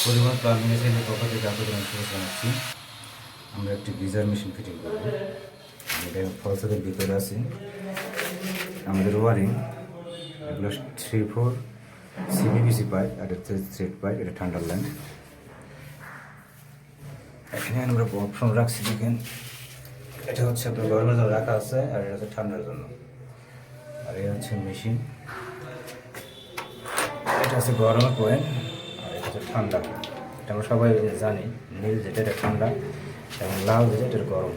Parimal plumbing and sanitary পক্ষ থেকে আপনাদের শুভেচ্ছা জানাচ্ছি। আমরা একটি গিজার মেশিন ফিটিং করব। এটা ফলসের ভিতরে আছে আমাদের ওয়ারিং। এগুলো 3-4 সিপিভিসি পাইপ আর একটা থ্রেড পাইপ, এটা ঠান্ডার লাইন। এখানে আমরা অপশন রাখছি, দেখেন এটা হচ্ছে আপনার গরমের জন্য রাখা আছে, আর এটা হচ্ছে ঠান্ডার জন্য। আর এটা হচ্ছে মেশিন, এটা হচ্ছে গরমের পয়েন্ট, আর এটা হচ্ছে ঠান্ডা। এটা আমরা সবাই জানি, নীল যেটা এটা ঠান্ডা এবং লাল যেটা এটা গরম।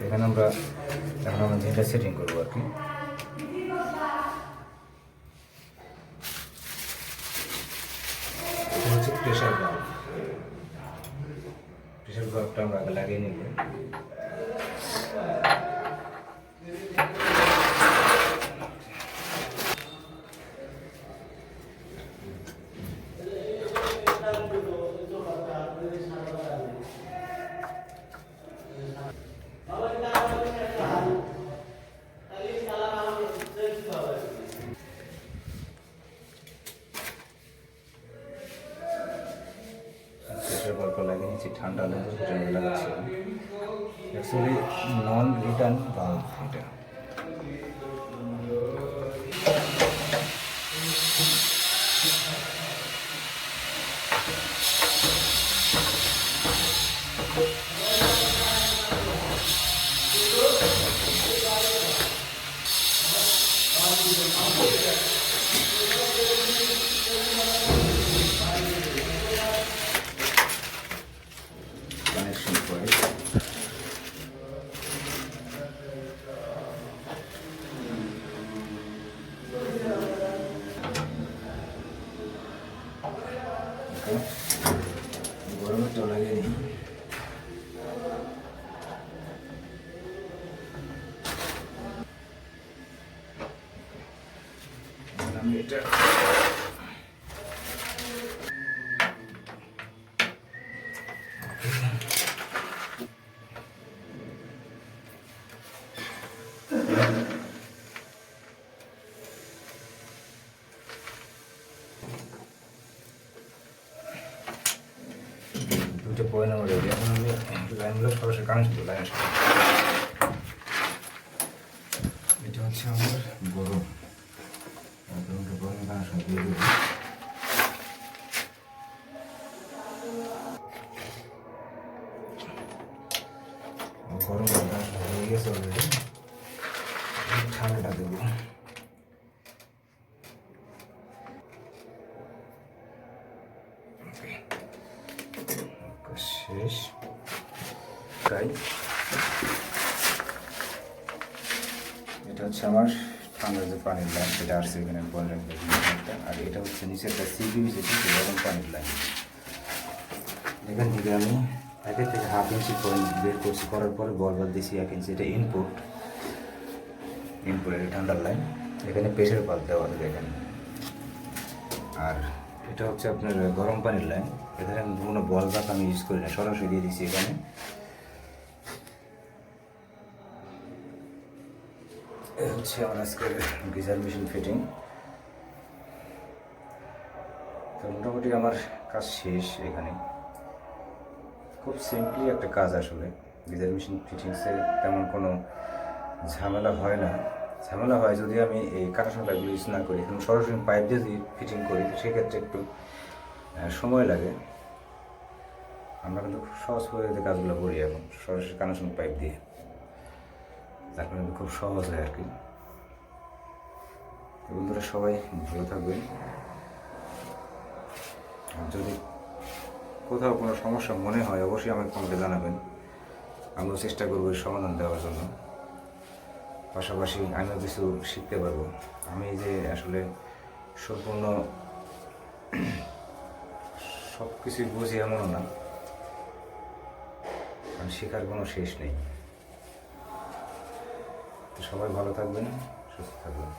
এখানে আমরা যেটা সেটিং করবো আর কি। এটা হচ্ছে প্রেশার ভালভ। প্রেশার ভালভটা আমরা আগে লাগিয়ে নিব। লাগিয়ে নিচ্ছি ঠান্ডা লাগাচ্ছি। অ্যাকচুয়ালি নন রিটার্ন ভালভ এটা। কানেকশন পয়েন্ট, গরমেরটা লাগিয়ে নিই। আমি এটা দুটো পয়েন্ট আমার রেডি। এখন আমি লাইনগুলো সরাসরি কানেকশন করবো লাইনের সাথে। এটা হচ্ছে আমার গরম, গরম কানেকশন দিয়ে দেবো। গরম কানেকশন হয়ে গেছে অলরেডি, ঠান্ডাটা দেবো। শেষ তাই এটা হচ্ছে আমার ঠান্ডার যে পানির লাইন, সেটা আসছে এখানে বলের। আর এটা হচ্ছে নিচেরটা সিপিভিসি গরম পানির লাইন। এখান থেকে আমি 1 থেকে 1/2 ইঞ্চি পয়েন্ট বের করছি, করার পরে বলবার দিয়েছি 1 ইঞ্চি। এটা ইনপুটের ঠান্ডার লাইন। এখানে প্রেশার পাল্প দেওয়া আছে এখানে। আর এটা হচ্ছে আপনার গরম পানির লাইন। এখানে কোনো বল বাক আমি ইউজ করি না, সরাসরি দিয়ে দিচ্ছি এখানে। এটা হচ্ছে আমার আজকের গিজার মেশিন ফিটিং। তো মোটামুটি আমার কাজ শেষ। এখানে খুব সিম্পলি একটা কাজ আসলে। গিজার মেশিন ফিটিংসে তেমন কোনো ঝামেলা হয় না। ঝামেলা হয় যদি আমি এই কানেকশন পাইপগুলো ইউজ না করি। এখন সরাসরি পাইপ দিয়ে যদি ফিটিং করি, সেক্ষেত্রে একটু সময় লাগে। আমরা কিন্তু খুব সহজ পদ্ধতিতে কাজগুলো করি এখন, সরাসরি কানেকশন পাইপ দিয়ে। যার কারণে খুব সহজ হয় আর কি। বন্ধুরা সবাই ভালো থাকবেন। আর যদি কোথাও কোনো সমস্যা মনে হয়, অবশ্যই আমাকে কমেন্টে জানাবেন। আমিও চেষ্টা করবো সমাধান দেওয়ার জন্য। পাশাপাশি আমিও কিছু শিখতে পারবো। আমি যে আসলে সম্পূর্ণ সব কিছুই বুঝি এমনও না, কারণ শেখার কোনো শেষ নেই। তো সবাই ভালো থাকবেন, সুস্থ থাকবেন।